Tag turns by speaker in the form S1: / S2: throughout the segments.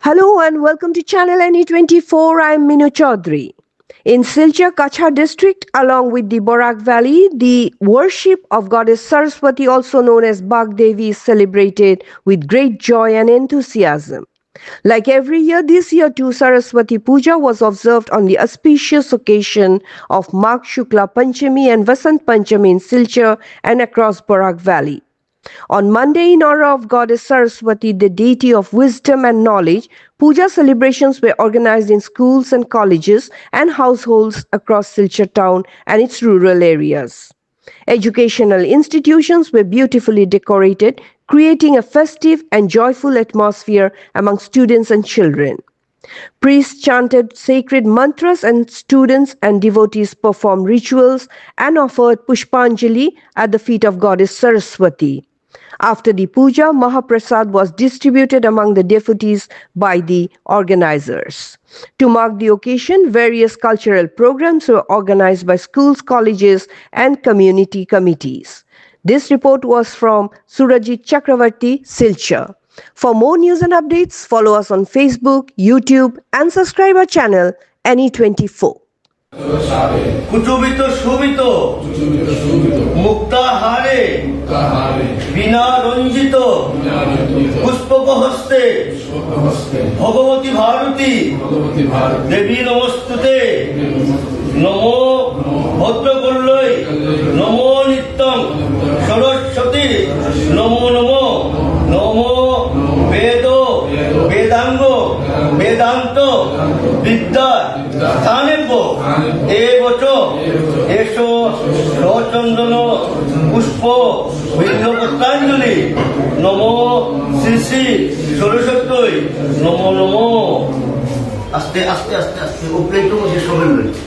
S1: Hello and welcome to Channel NE24. I'm Minu Chaudhary. In Silchar, Kachar district, along with the Borak Valley, the worship of goddess Saraswati, also known as Bagdevi, is celebrated with great joy and enthusiasm. Like every year, this year too, Saraswati Puja was observed on the auspicious occasion of Magh Shukla Panchami and Vasant Panchami in Silchar and across Borak Valley. On Monday, in honor of goddess Saraswati, the deity of wisdom and knowledge, puja celebrations were organized in schools and colleges and households across Silchar town and its rural areas. Educational institutions were beautifully decorated, creating a festive and joyful atmosphere among students and children. Priests chanted sacred mantras and students and devotees performed rituals and offered Pushpanjali at the feet of goddess Saraswati. After the puja, Mahaprasad was distributed among the devotees by the organizers. To mark the occasion, various cultural programs were organized by schools, colleges, and community committees. This report was from Surajit Chakravarti, Silchar. For more news and updates, follow us on Facebook, YouTube, and subscribe our channel NE24.
S2: কুচুবিত শোভিত মুক্তাহারে বিনা রঞ্জিত পুষ্পক হস্তে ভগবতী ভারতী দেবী নমস্তুতে নমো ভদ্রকল্যৈ নমো নিত্যং সরস্বতী নমো নমো নমো বেদ বেদাঙ্গ বেদান্ত বিদ্যা স্থানেভ্য এবচ এসো সচন্দন পুষ্প বিল্লপত্রাঞ্জলি নমো শ্রী শ্রী সরস্বতী নমো নমো আস্তে আস্তে আস্তে আস্তে উপরে একটু মধ্যে সবাই রয়েছে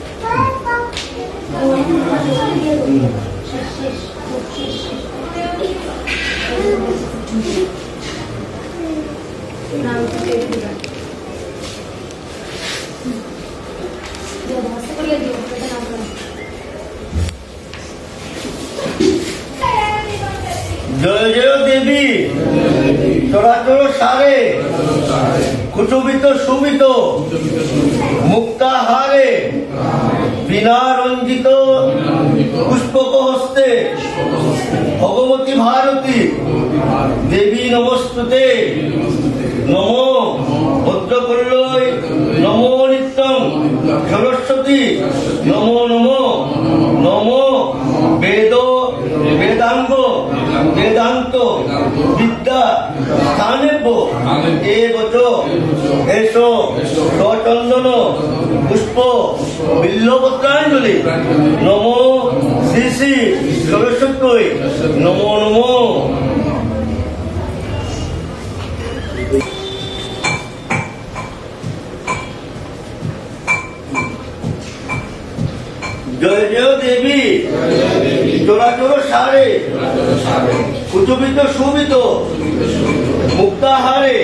S2: জয় জয় দেবী চরাচর সারে কুচুবিত সুবিত মুক্তাহারে বিনা রঞ্জিত পুষ্পক হস্তে ভগবতী ভারতী দেবী নমস্তুতে নমো ভদ্রকল্যৈ নমো নিত্যং সরস্বতী নমো নমো নমো বেদ বেদাঙ্গ বেদান্ত বিদ্যা স্থানেভ্য এবচ এসো সচন্দন পুষ্প বিল্লপত্রাঞ্জলি নমো শ্রী শ্রী সরস্বতী নমো নমো জয় জয় দেবী চরাচর সারে কুচুবিত সুবিত মুক্তাহারে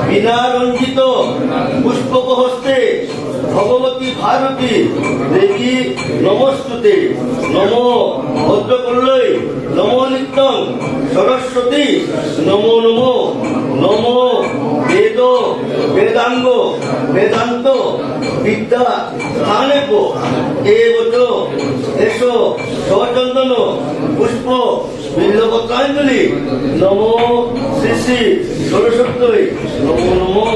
S2: বিনা রঞ্জিত পুষ্পক হস্তে ভগবতী ভারতী দেবী নমস্তুতে নমো ভদ্রকল্যৈ নমো নিত্যং সরস্বতী নমো নমো নমো বেদ বেদাঙ্গ বেদান্ত বিদ্যা স্থানেভ্য এবচ এসো সচন্দন পুষ্প বিল্লপত্রাঞ্জলি নমো শ্রী শ্রী সরস্বতী নমো নমো